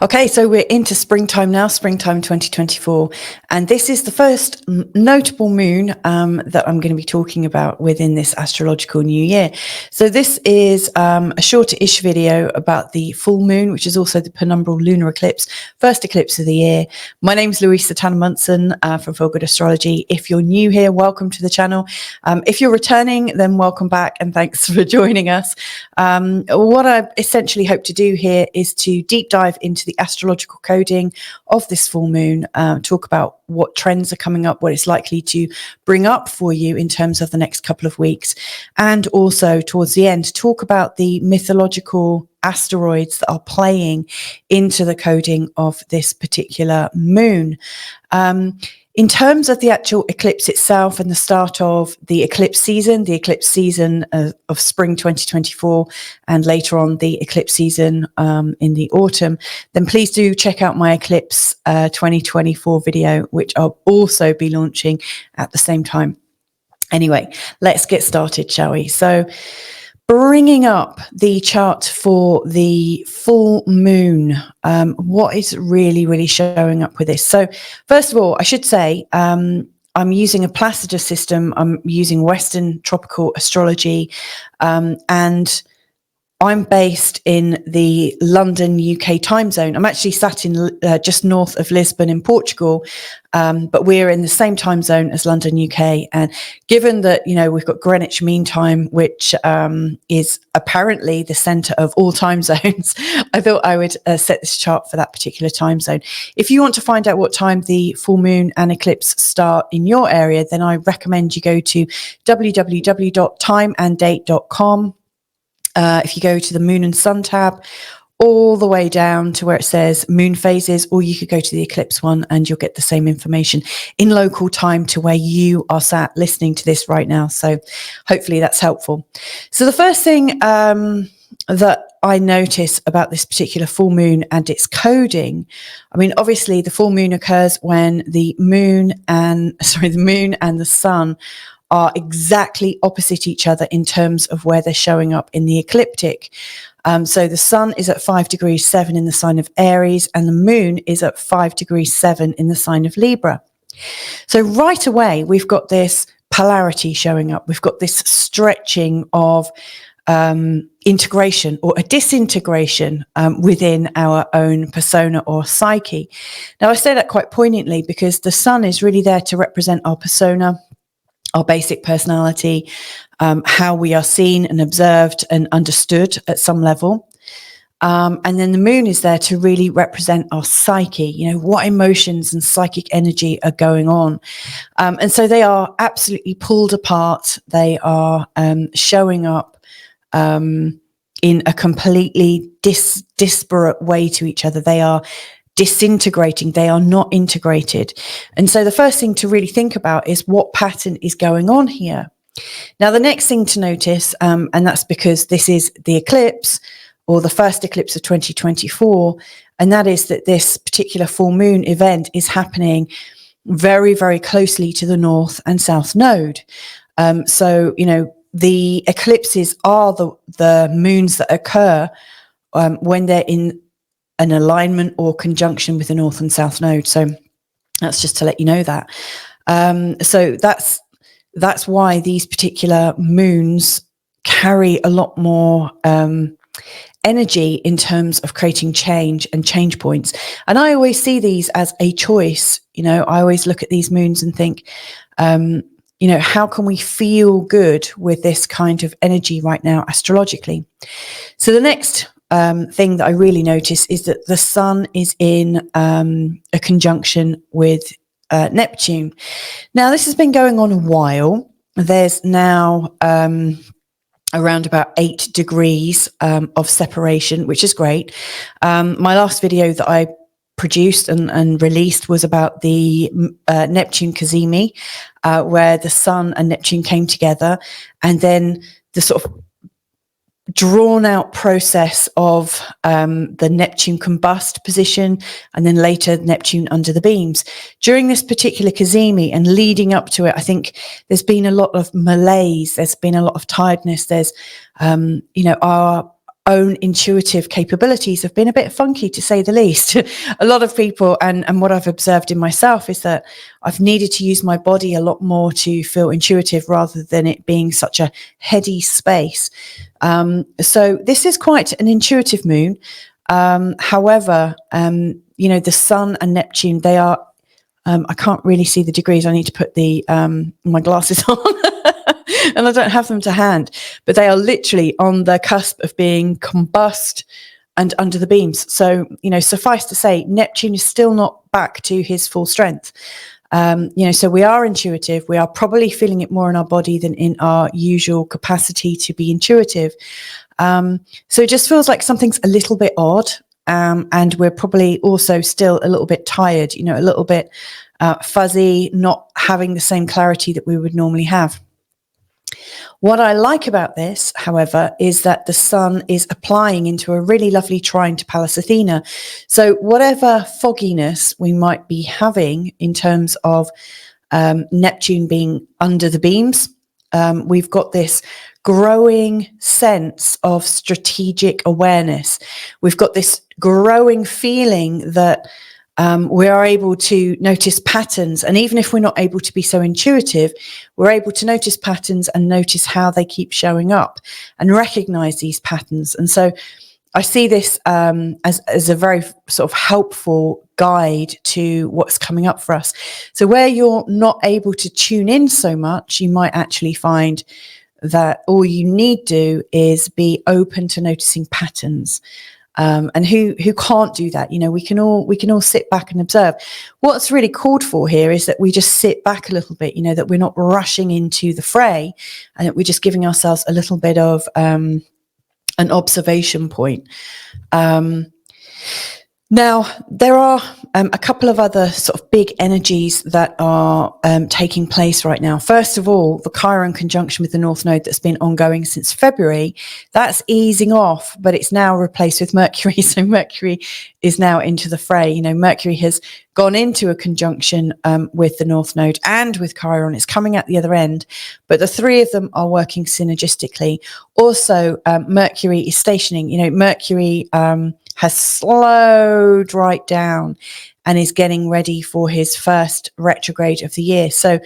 Okay, so we're into springtime now, springtime 2024, and this is the first notable moon that I'm going to be talking about within this astrological new year. So this is a shorter-ish video about the full moon, which is also the penumbral lunar eclipse, first eclipse of the year. My name's Louisa Tanner-Munson from Feel Good Astrology. If you're new here, welcome to the channel. If you're returning, then welcome back and thanks for joining us. What I essentially hope to do here is to deep dive into the astrological coding of this full moon, talk about what trends are coming up, what it's likely to bring up for you in terms of the next couple of weeks, and also towards the end talk about the mythological asteroids that are playing into the coding of this particular moon. In terms of the actual eclipse itself and the start of the eclipse season of spring 2024, and later on the eclipse season in the autumn, then please do check out my eclipse 2024 video, which I'll also be launching at the same time. Anyway, let's get started, shall we? So, bringing up the chart for the full moon, what is really showing up with this? So first of all, I should say I'm using a Placidus system. I'm using Western tropical astrology, and I'm based in the London, UK time zone. I'm actually sat in just north of Lisbon in Portugal, but we're in the same time zone as London, UK. And given that, we've got Greenwich Mean Time, which is apparently the center of all time zones, I thought I would set this chart for that particular time zone. If you want to find out what time the full moon and eclipse start in your area, then I recommend you go to www.timeanddate.com. If you go to the moon and sun tab, all the way down to where it says moon phases, or you could go to the eclipse one and you'll get the same information in local time to where you are sat listening to this right now. So hopefully that's helpful. So the first thing that I notice about this particular full moon and its coding, obviously the full moon occurs when the moon and the sun are exactly opposite each other in terms of where they're showing up in the ecliptic. So the sun is at 5 degrees 7 in the sign of Aries, and the moon is at 5 degrees 7 in the sign of Libra. So right away, we've got this polarity showing up. We've got this stretching of integration or a disintegration within our own persona or psyche. Now, I say that quite poignantly because the sun is really there to represent our persona, our basic personality, how we are seen and observed and understood at some level. And then the moon is there to really represent our psyche, what emotions and psychic energy are going on. And so they are absolutely pulled apart. They are showing up in a completely disparate way to each other. They are disintegrating, they are not integrated. And so the first thing to really think about is what pattern is going on here. Now, the next thing to notice, and that's because this is the eclipse or the first eclipse of 2024, and that is that this particular full moon event is happening very closely to the north and south node. So, the eclipses are the moons that occur when they're in an alignment or conjunction with the north and south node. So that's just to let you know that. So that's why these particular moons carry a lot more energy in terms of creating change and change points. And I always see these as a choice. I always look at these moons and think, how can we feel good with this kind of energy right now astrologically? So the next thing that I really notice is that the sun is in a conjunction with Neptune. Now, this has been going on a while. There's now around about 8 degrees of separation, which is great. My last video that I produced and released was about the Neptune cazimi, where the sun and Neptune came together, and then the sort of drawn out process of the Neptune combust position, and then later Neptune under the beams. During this particular cazimi and leading up to it, I think there's been a lot of malaise, there's been a lot of tiredness, there's own intuitive capabilities have been a bit funky, to say the least. A lot of people, and what I've observed in myself, is that I've needed to use my body a lot more to feel intuitive rather than it being such a heady space. So this is quite an intuitive moon. However, the Sun and Neptune, they are, I can't really see the degrees. I need to put my glasses on. And I don't have them to hand, but they are literally on the cusp of being combust and under the beams. So, suffice to say, Neptune is still not back to his full strength. So we are intuitive. We are probably feeling it more in our body than in our usual capacity to be intuitive. So it just feels like something's a little bit odd. And we're probably also still a little bit tired, a little bit fuzzy, not having the same clarity that we would normally have. What I like about this, however, is that the Sun is applying into a really lovely trine to Pallas Athena. So whatever fogginess we might be having in terms of Neptune being under the beams, we've got this growing sense of strategic awareness. We've got this growing feeling that we are able to notice patterns. And even if we're not able to be so intuitive, we're able to notice patterns and notice how they keep showing up and recognize these patterns. And so I see this as a very sort of helpful guide to what's coming up for us. So where you're not able to tune in so much, you might actually find that all you need to do is be open to noticing patterns. And who can't do that? We can all sit back and observe. What's really called for here is that we just sit back a little bit, that we're not rushing into the fray, and that we're just giving ourselves a little bit of an observation point. Now, there are a couple of other sort of big energies that are taking place right now. First of all, the Chiron conjunction with the North Node that's been ongoing since February, that's easing off, but it's now replaced with Mercury. So Mercury is now into the fray. Mercury has gone into a conjunction with the North Node and with Chiron. It's coming at the other end, but the three of them are working synergistically. Also, Mercury is stationing. Mercury has slowed right down and is getting ready for his first retrograde of the year. So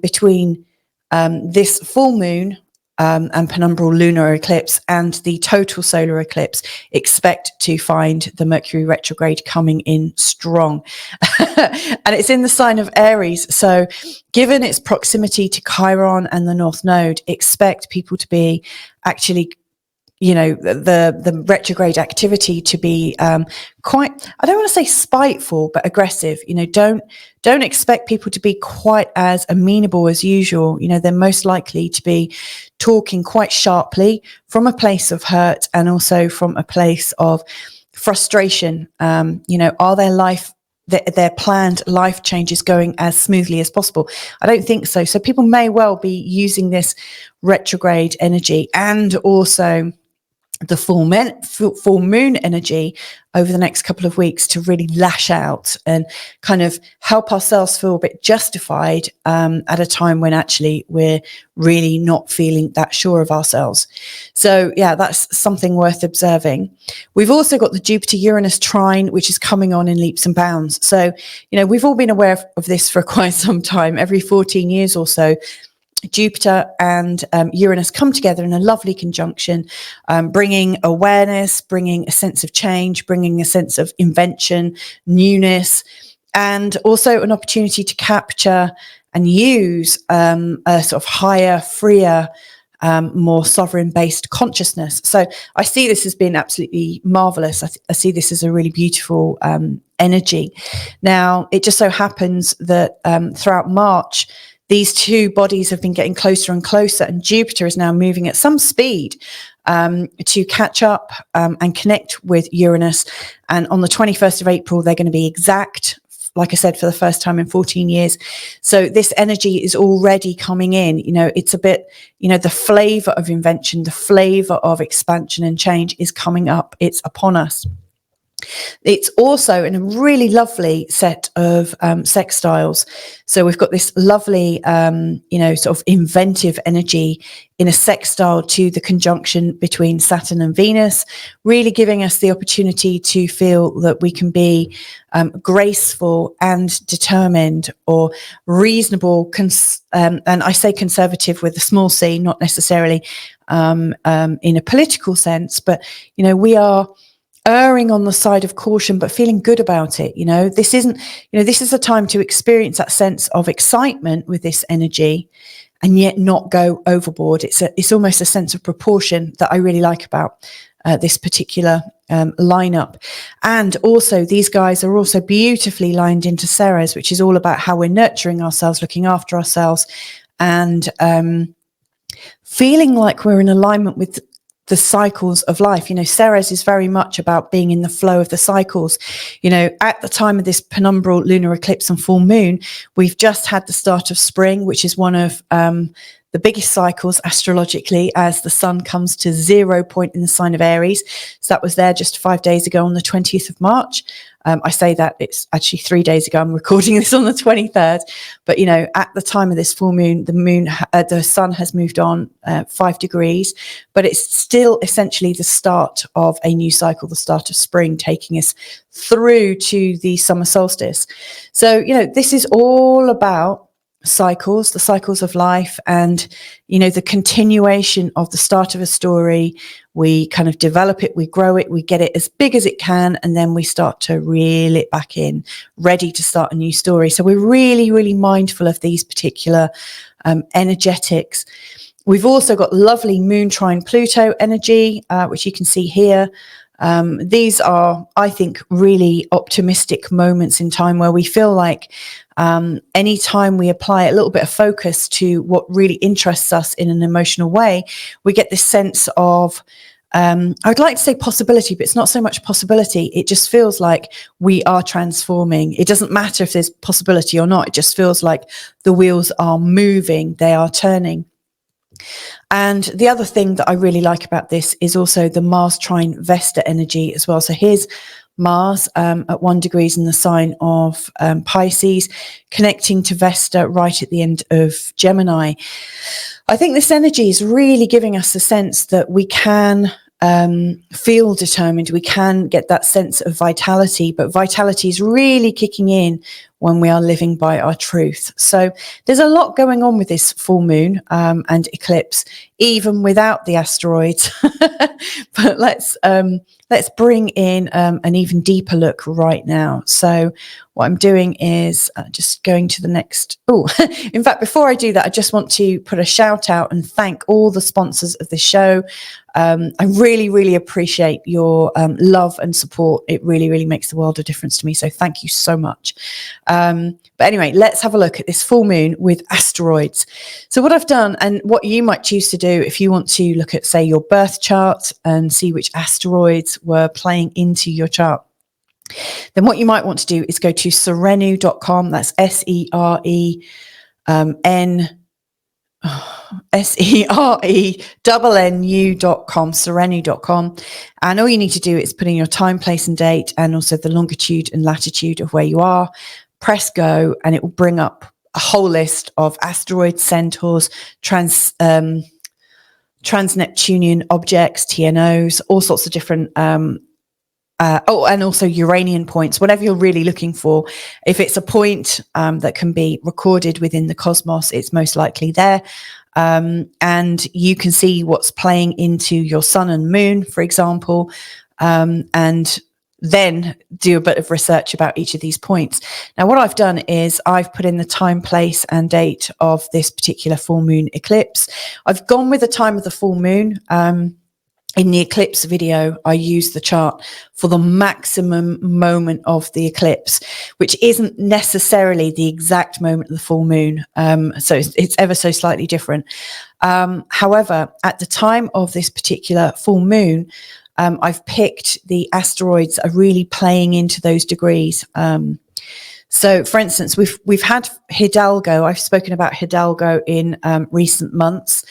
between this full moon and penumbral lunar eclipse and the total solar eclipse, expect to find the Mercury retrograde coming in strong. And it's in the sign of Aries. So given its proximity to Chiron and the North Node, expect people to be actually the retrograde activity to be quite, I don't want to say spiteful, but aggressive. Don't expect people to be quite as amenable as usual. They're most likely to be talking quite sharply from a place of hurt and also from a place of frustration. Are their planned life changes going as smoothly as possible? I don't think so. So people may well be using this retrograde energy and also the full moon energy over the next couple of weeks to really lash out and kind of help ourselves feel a bit justified at a time when actually we're really not feeling that sure of ourselves. So yeah, that's something worth observing. We've also got the Jupiter-Uranus trine, which is coming on in leaps and bounds. So, we've all been aware of this for quite some time. Every 14 years or so, Jupiter and Uranus come together in a lovely conjunction, bringing awareness, bringing a sense of change, bringing a sense of invention, newness, and also an opportunity to capture and use a sort of higher, freer, more sovereign-based consciousness. So I see this as being absolutely marvelous. I see this as a really beautiful energy. Now, it just so happens that throughout March, these two bodies have been getting closer and closer, and Jupiter is now moving at some speed to catch up and connect with Uranus. And on the 21st of April, they're going to be exact, like I said, for the first time in 14 years. So this energy is already coming in. It's a bit, the flavor of invention, the flavor of expansion and change is coming up. It's upon us. It's also in a really lovely set of sextiles. So we've got this lovely, sort of inventive energy in a sextile to the conjunction between Saturn and Venus, really giving us the opportunity to feel that we can be graceful and determined, or reasonable, and I say conservative with a small c, not necessarily in a political sense, but, we are erring on the side of caution, but feeling good about it. This is a time to experience that sense of excitement with this energy, and yet not go overboard. It's almost a sense of proportion that I really like about this particular lineup. And also, these guys are also beautifully lined into Ceres, which is all about how we're nurturing ourselves, looking after ourselves, and feeling like we're in alignment with the cycles of life. Ceres is very much about being in the flow of the cycles. At the time of this penumbral lunar eclipse and full moon, we've just had the start of spring, which is one of the biggest cycles astrologically, as the sun comes to 0 point in the sign of Aries. So that was there just 5 days ago on the 20th of March. I say that it's actually 3 days ago. I'm recording this on the 23rd. But, at the time of this full moon, the sun has moved on 5 degrees, but it's still essentially the start of a new cycle, the start of spring, taking us through to the summer solstice. So, this is all about cycles, the cycles of life, and the continuation of the start of a story. We kind of develop it, we grow it, we get it as big as it can, and then we start to reel it back in, ready to start a new story. So we're really, really mindful of these particular energetics. We've also got lovely moon trine Pluto energy, which you can see here. These are, I think, really optimistic moments in time where we feel like anytime we apply a little bit of focus to what really interests us in an emotional way, we get this sense of, I'd like to say possibility, but it's not so much possibility. It just feels like we are transforming. It doesn't matter if there's possibility or not. It just feels like the wheels are moving, they are turning. And the other thing that I really like about this is also the Mars trine Vesta energy as well. So here's Mars at 1 degrees in the sign of Pisces, connecting to Vesta right at the end of Gemini. I think this energy is really giving us a sense that we can feel determined, we can get that sense of vitality, but vitality is really kicking in when we are living by our truth. So there's a lot going on with this full moon and eclipse, even without the asteroids. But let's bring in an even deeper look right now. So what I'm doing is just going to the next. Oh, in fact, before I do that, I just want to put a shout out and thank all the sponsors of the show. I really, really appreciate your love and support. It really, really makes the world of difference to me. So thank you so much. But anyway, let's have a look at this full moon with asteroids. So what I've done, and what you might choose to do if you want to look at, say, your birth chart and see which asteroids were playing into your chart, then what you might want to do is go to serenu.com. That's SERENU.com, serenu.com. And all you need to do is put in your time, place and date, and also the longitude and latitude of where you are. Press go, and it will bring up a whole list of asteroids, centaurs, trans-Neptunian objects, TNOs, all sorts of different and also Uranian points, whatever you're really looking for. If it's a point that can be recorded within the cosmos, it's most likely there. And you can see what's playing into your sun and moon, for example, and then do a bit of research about each of these points. Now, what I've done is I've put in the time, place and date of this particular full moon eclipse. I've gone with the time of the full moon. In the eclipse video, I used the chart for the maximum moment of the eclipse, which isn't necessarily the exact moment of the full moon. So it's ever so slightly different. However, at the time of this particular full moon, I've picked the asteroids that are really playing into those degrees. So, for instance, we've had Hidalgo. I've spoken about Hidalgo in recent months.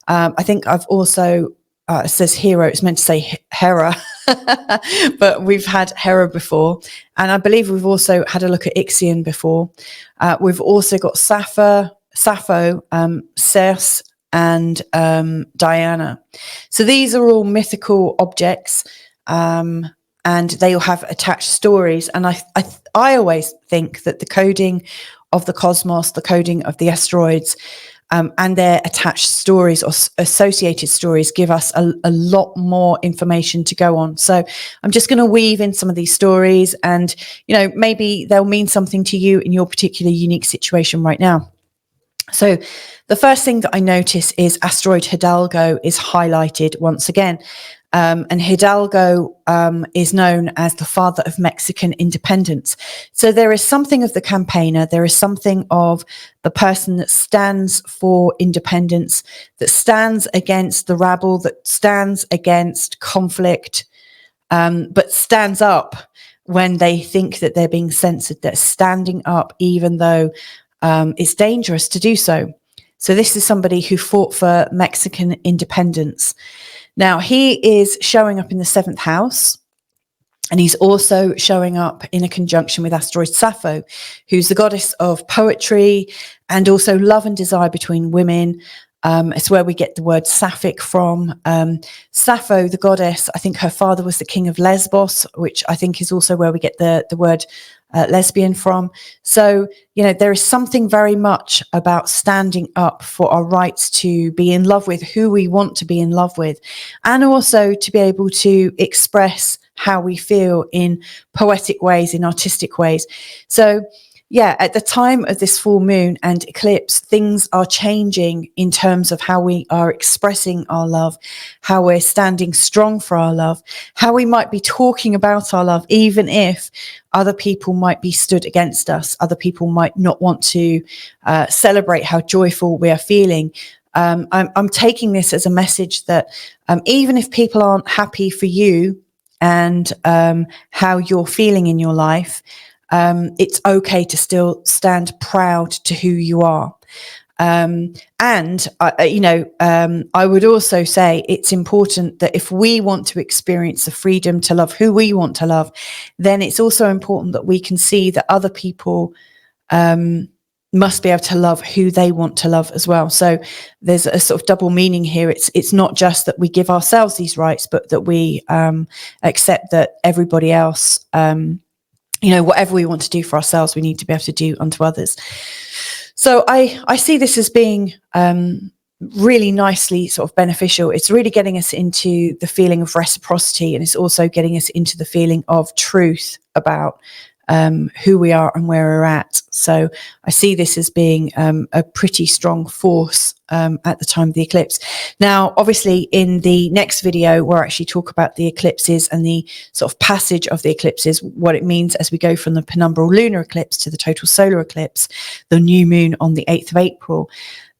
I think I've also... it says hero, it's meant to say Hera. but we've had Hera before. And I believe we've also had a look at Ixion before. We've also got Sappho, Circe, and Diana. So these are all mythical objects, and they all have attached stories. And I always think that the coding of the cosmos, the coding of the asteroids, and their attached stories or associated stories give us a lot more information to go on. So I'm just going to weave in some of these stories, and maybe they'll mean something to you in your particular unique situation right now. So the first thing that I notice is asteroid Hidalgo is highlighted once again. And Hidalgo is known as the father of Mexican independence. So there is something of the campaigner, there is something of the person that stands for independence, that stands against the rabble, that stands against conflict, but stands up when they think that they're being censored. They're standing up even though it's dangerous to do so. So this is somebody who fought for Mexican independence. Now, he is showing up in the 7th house, and he's also showing up in a conjunction with asteroid Sappho, who's the goddess of poetry and also love and desire between women. It's where we get the word sapphic from. Sappho, the goddess, I think her father was the king of Lesbos, which I think is also where we get the word lesbian from. So, there is something very much about standing up for our rights to be in love with who we want to be in love with, and also to be able to express how we feel in poetic ways, in artistic ways. So, yeah, at the time of this full moon and eclipse, things are changing in terms of how we are expressing our love, how we're standing strong for our love, how we might be talking about our love, even if other people might be stood against us. Other people might not want to celebrate how joyful we are feeling. I'm taking this as a message that even if people aren't happy for you and how you're feeling in your life, it's okay to still stand proud to who you are. I would also say it's important that if we want to experience the freedom to love who we want to love, then it's also important that we can see that other people must be able to love who they want to love as well. So there's a sort of double meaning here. It's not just that we give ourselves these rights, but that we accept that everybody else, whatever we want to do for ourselves, we need to be able to do unto others. So I see this as being really nicely sort of beneficial. It's really getting us into the feeling of reciprocity, and it's also getting us into the feeling of truth about who we are and where we're at. So I see this as being a pretty strong force at the time of the eclipse. Now, obviously, in the next video, we'll actually talk about the eclipses and the sort of passage of the eclipses, what it means as we go from the penumbral lunar eclipse to the total solar eclipse, the new moon on the 8th of April.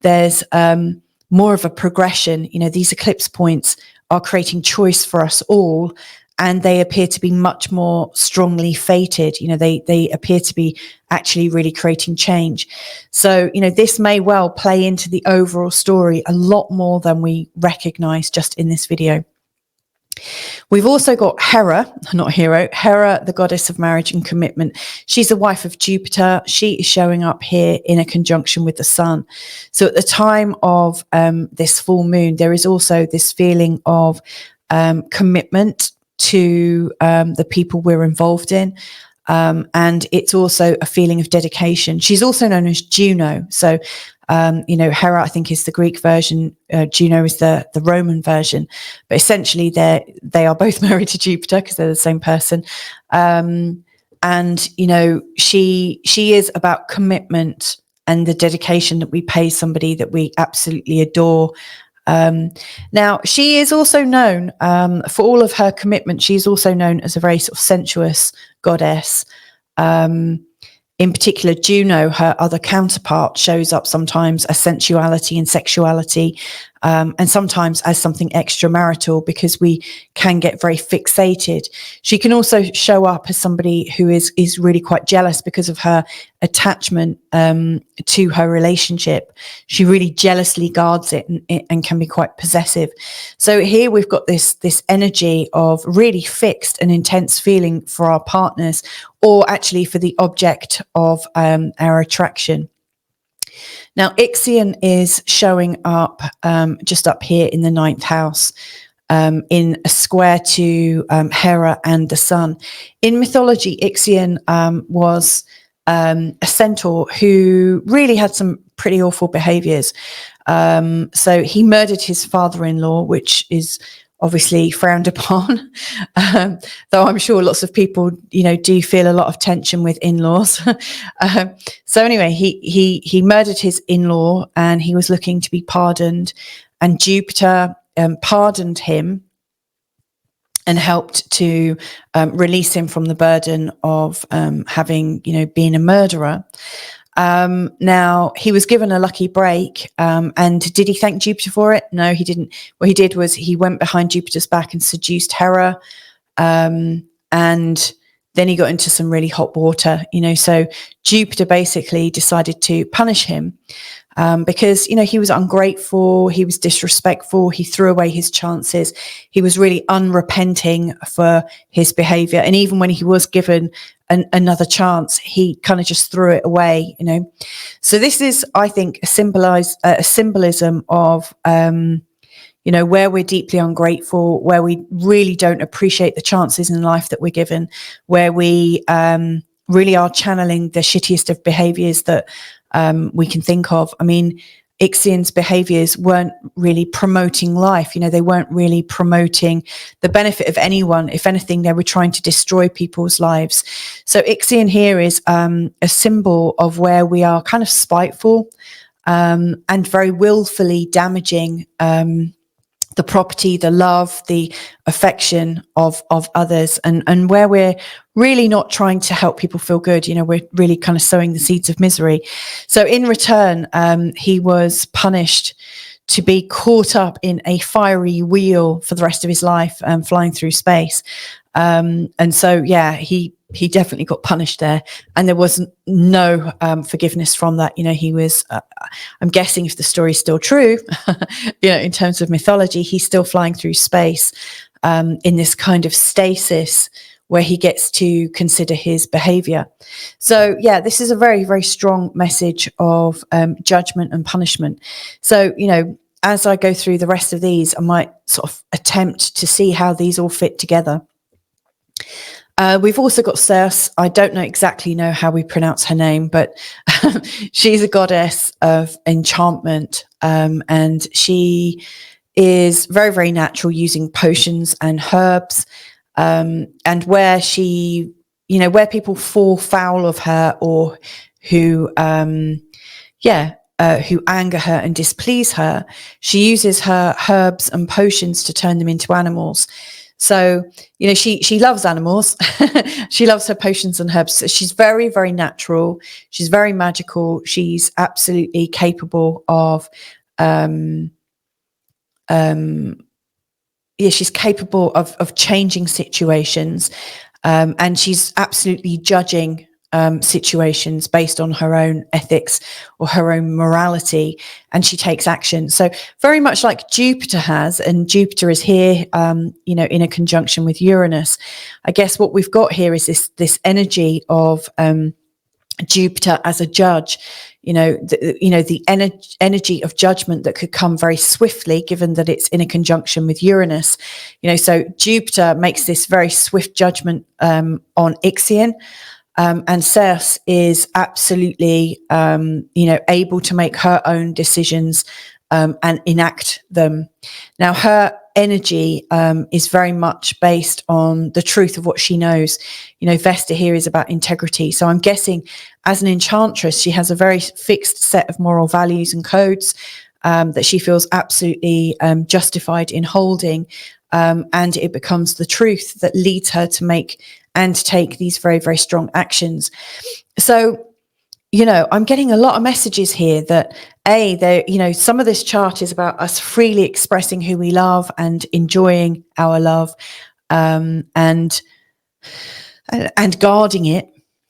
There's more of a progression. These eclipse points are creating choice for us all, and they appear to be much more strongly fated. They appear to be actually really creating change. So, this may well play into the overall story a lot more than we recognize just in this video. We've also got Hera, the goddess of marriage and commitment. She's the wife of Jupiter. She is showing up here in a conjunction with the sun. So at the time of this full moon, there is also this feeling of commitment to the people we're involved in. And it's also a feeling of dedication. She's also known as Juno. So, Hera, I think, is the Greek version. Juno is the Roman version. But essentially, they are both married to Jupiter because they're the same person. She is about commitment and the dedication that we pay somebody that we absolutely adore. Now, she is also known for all of her commitment. She's also known as a very sort of sensuous goddess. In particular, Juno, her other counterpart, shows up sometimes as sensuality and sexuality. and sometimes as something extramarital, because we can get very fixated. She can also show up as somebody who is really quite jealous because of her attachment to her relationship. She really jealously guards it and can be quite possessive. So here we've got this energy of really fixed and intense feeling for our partners, or actually for the object of our attraction. Now, Ixion is showing up just up here in the 9th house, in a square to Hera and the sun. In mythology, Ixion was a centaur who really had some pretty awful behaviors. So he murdered his father-in-law, which is obviously frowned upon, though I'm sure lots of people, do feel a lot of tension with in-laws. So anyway, he murdered his in-law, and he was looking to be pardoned, and Jupiter pardoned him and helped to release him from the burden of having, been a murderer. Now, he was given a lucky break, and did he thank Jupiter for it? No, he didn't. What he did was he went behind Jupiter's back and seduced Hera, and then he got into some really hot water, so Jupiter basically decided to punish him, because, he was ungrateful, he was disrespectful, he threw away his chances, he was really unrepenting for his behavior. And even when he was given another chance, he kind of just threw it away, So this is, I think, a symbolism of, where we're deeply ungrateful, where we really don't appreciate the chances in life that we're given, where we really are channeling the shittiest of behaviors that we can think of. I mean, Ixion's behaviors weren't really promoting life. They weren't really promoting the benefit of anyone. If anything, they were trying to destroy people's lives. So Ixion here is a symbol of where we are kind of spiteful and very willfully damaging the property, the love, the affection of others, and where we're really not trying to help people feel good. We're really kind of sowing the seeds of misery. So in return, he was punished to be caught up in a fiery wheel for the rest of his life, flying through space. And so, yeah, he definitely got punished there, and there was no forgiveness from that. He was, I'm guessing if the story is still true, in terms of mythology, he's still flying through space in this kind of stasis where he gets to consider his behavior. So, yeah, this is a very, very strong message of judgment and punishment. So, as I go through the rest of these, I might sort of attempt to see how these all fit together. We've also got Circe. I don't exactly know how we pronounce her name, but she's a goddess of enchantment, and she is very, very natural, using potions and herbs, and where she, where people fall foul of her, or who anger her and displease her, she uses her herbs and potions to turn them into animals. So, she loves animals. She loves her potions and herbs. So she's very, very natural. She's very magical. She's absolutely capable of, she's capable of changing situations. And she's absolutely judging situations based on her own ethics or her own morality, and she takes action. So very much like Jupiter has, and Jupiter is here, in a conjunction with Uranus. I guess what we've got here is this energy of Jupiter as a judge, the energy of judgment that could come very swiftly, given that it's in a conjunction with Uranus. So Jupiter makes this very swift judgment on Ixion. And Circe is absolutely, able to make her own decisions and enact them. Now, her energy is very much based on the truth of what she knows. Vesta here is about integrity. So I'm guessing as an enchantress, she has a very fixed set of moral values and codes that she feels absolutely justified in holding. And it becomes the truth that leads her to make and take these very, very strong actions. So I'm getting a lot of messages here that some of this chart is about us freely expressing who we love and enjoying our love, and guarding it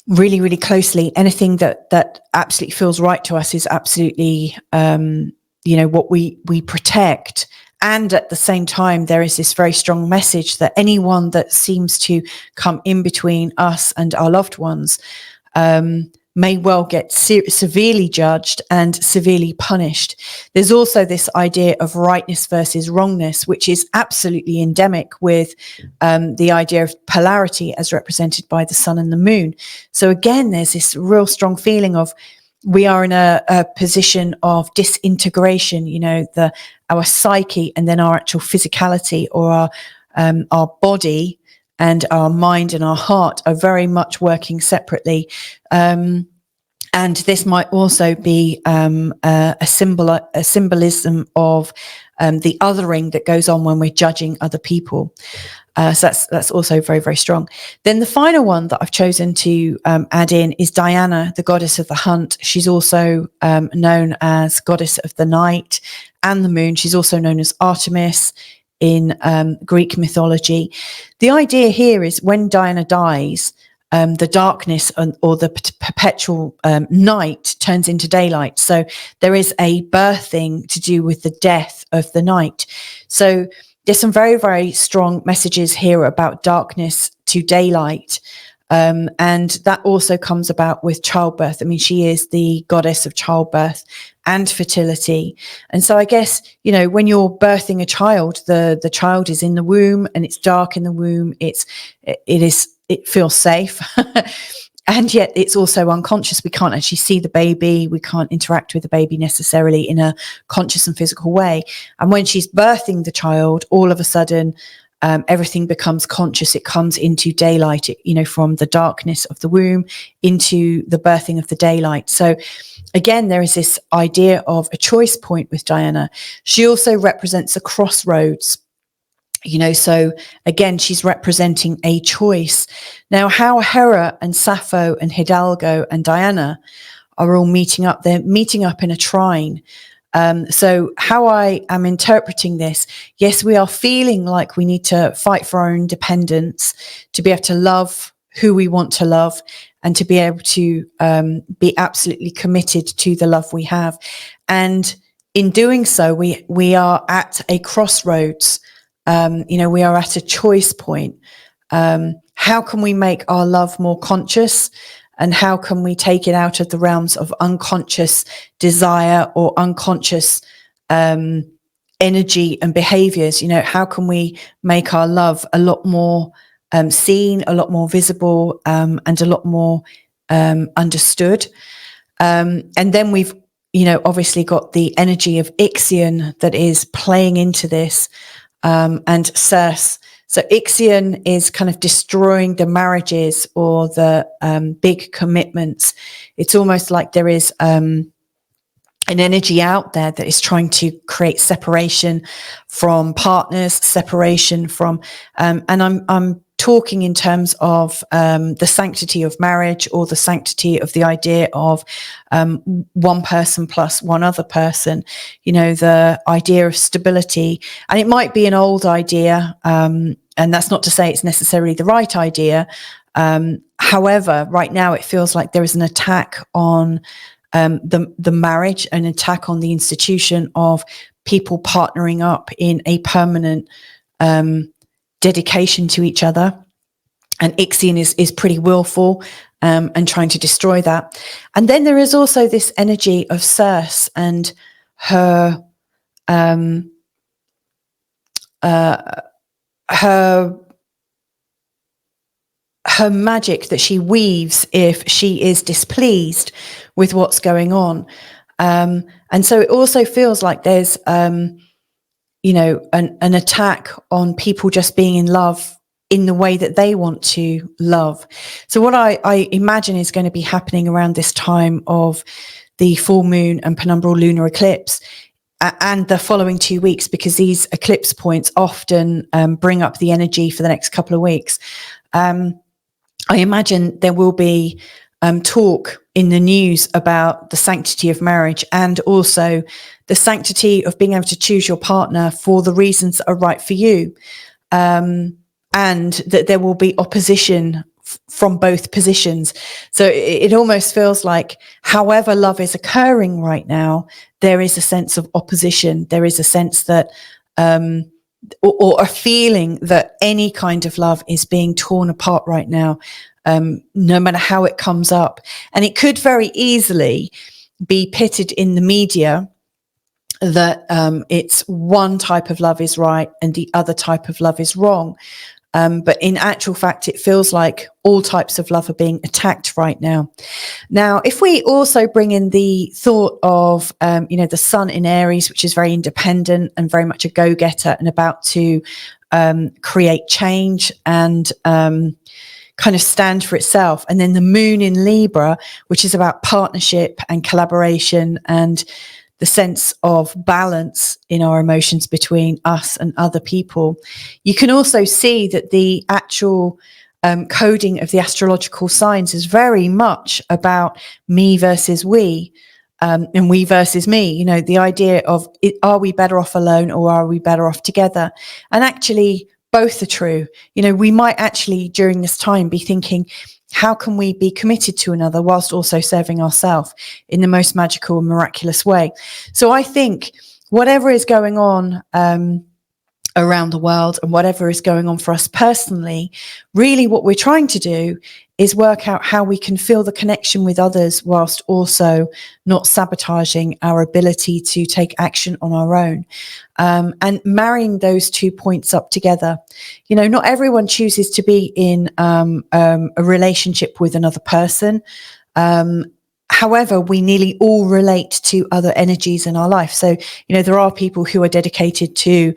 really, really closely. Anything that absolutely feels right to us is absolutely, what we protect. And at the same time, there is this very strong message that anyone that seems to come in between us and our loved ones may well get severely judged and severely punished. There's also this idea of rightness versus wrongness, which is absolutely endemic with the idea of polarity as represented by the sun and the moon. So again, there's this real strong feeling of we are in a position of disintegration, our psyche and then our actual physicality, or our body and our mind and our heart are very much working separately. And this might also be a symbolism of the othering that goes on when we're judging other people. So that's also very, very strong. Then the final one that I've chosen to add in is Diana, the goddess of the hunt. She's also known as goddess of the night and the moon. She's also known as Artemis in Greek mythology. The idea here is when Diana dies, the darkness or the perpetual night turns into daylight. So there is a birthing to do with the death of the night. So there's some very, very strong messages here about darkness to daylight. And that also comes about with childbirth. I mean, she is the goddess of childbirth and fertility. And so I guess, when you're birthing a child, the child is in the womb and it's dark in the womb. It feels safe. And yet it's also unconscious. We can't actually see the baby. We can't interact with the baby necessarily in a conscious and physical way. And when she's birthing the child, all of a sudden, everything becomes conscious. It comes into daylight, from the darkness of the womb into the birthing of the daylight. So again, there is this idea of a choice point with Diana. She also represents a crossroads. So again, she's representing a choice. Now, how Hera and Sappho and Hidalgo and Diana are all meeting up, they're meeting up in a trine. So how I am interpreting this, yes, we are feeling like we need to fight for our independence, to be able to love who we want to love, and to be able to be absolutely committed to the love we have. And in doing so, we are at a crossroads. We are at a choice point. How can we make our love more conscious? And how can we take it out of the realms of unconscious desire or unconscious energy and behaviors? How can we make our love a lot more seen, a lot more visible, and a lot more understood? And then we've, obviously got the energy of Ixion that is playing into this. And Circe. So Ixion is kind of destroying the marriages or the big commitments. It's almost like there is an energy out there that is trying to create separation from partners, separation from, and I'm talking in terms of the sanctity of marriage, or the sanctity of the idea of one person plus one other person, the idea of stability. And it might be an old idea, and that's not to say it's necessarily the right idea. However, right now it feels like there is an attack on the marriage, an attack on the institution of people partnering up in a permanent dedication to each other. And Ixion is pretty willful and trying to destroy that. And then there is also this energy of Circe and her magic that she weaves if she is displeased with what's going on. And so it also feels like there's an attack on people just being in love in the way that they want to love. So what I imagine is going to be happening around this time of the full moon and penumbral lunar eclipse and the following 2 weeks, because these eclipse points often bring up the energy for the next couple of weeks. I imagine there will be talk in the news about the sanctity of marriage and also the sanctity of being able to choose your partner for the reasons that are right for you, and that there will be opposition from both positions. So it almost feels like however love is occurring right now, there is a sense of opposition. There is a sense that or a feeling that any kind of love is being torn apart right now, no matter how it comes up. And it could very easily be pitted in the media that it's one type of love is right and the other type of love is wrong. But in actual fact, it feels like all types of love are being attacked right now. Now, if we also bring in the thought of, the sun in Aries, which is very independent and very much a go-getter and about to create change and kind of stand for itself. And then the moon in Libra, which is about partnership and collaboration and the sense of balance in our emotions between us and other people. You can also see that the actual coding of the astrological signs is very much about me versus we, and we versus me. The idea of are we better off alone or are we better off together? And actually, both are true. We might actually during this time be thinking, how can we be committed to another whilst also serving ourselves in the most magical and miraculous way? So I think whatever is going on around the world and whatever is going on for us personally, really what we're trying to do is work out how we can feel the connection with others whilst also not sabotaging our ability to take action on our own. And marrying those 2 points up together. Not everyone chooses to be in a relationship with another person. However, we nearly all relate to other energies in our life. So, there are people who are dedicated to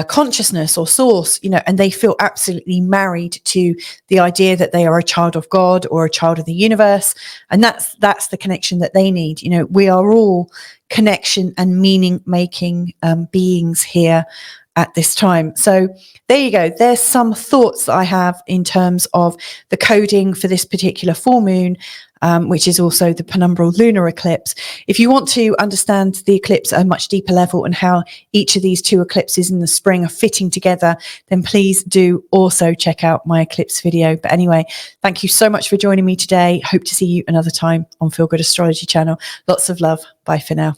consciousness or source, and they feel absolutely married to the idea that they are a child of God or a child of the universe. And that's the connection that they need. We are all connection and meaning making beings here at this time. So there you go. There's some thoughts that I have in terms of the coding for this particular full moon, which is also the penumbral lunar eclipse. If you want to understand the eclipse at a much deeper level and how each of these two eclipses in the spring are fitting together, then please do also check out my eclipse video. But anyway, thank you so much for joining me today. Hope to see you another time on Feel Good Astrology channel. Lots of love. Bye for now.